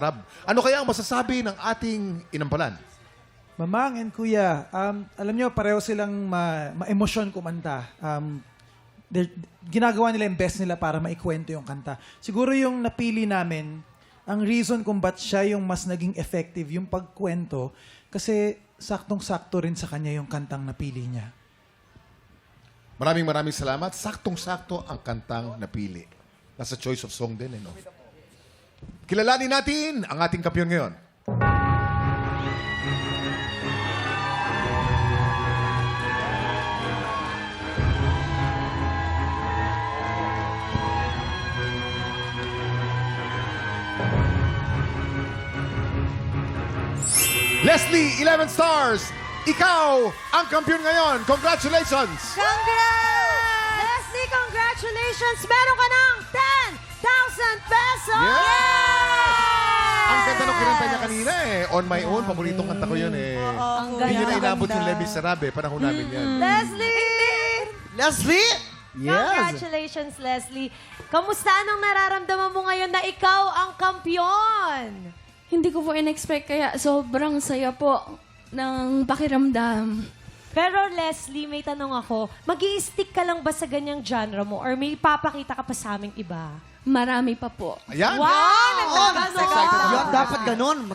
Rab, ano kaya ang masasabi ng ating inampalan? Mamang and Kuya, alam nyo, pareho silang ma-emosyon kumanta. Ginagawa nila yung best nila para maikwento yung kanta. Siguro yung napili namin, ang reason kung ba't siya yung mas naging effective, yung pagkwento, kasi saktong-sakto rin sa kanya yung kantang napili niya. Maraming salamat. Saktong-sakto ang kantang napili. Nasa choice of song din, no? Kilalanin natin ang ating kampiyon ngayon. Leslie, 11 stars! Ikaw ang kampiyon ngayon. Congratulations! Congrats! Leslie, congratulations! Meron ka ng 10,000 pesos! Ang ganda ng kinanta niya kanina eh. On My Own, paboritong kanta ko yun eh. Ang Hindi niya na ganda. inabot yung Les Miserables. Panahon namin yan. Leslie! Leslie? Congratulations, Leslie. Kamusta? Anong nararamdaman mo ngayon na ikaw ang kampiyon? Hindi ko po in-expect kaya sobrang saya po ng pakiramdam. Pero Leslie, may tanong ako. Mag-i-stick ka lang ba sa ganyang genre mo or may papakita ka pa sa aming iba? Marami pa po. Ayan! Wow! Dapat ganun.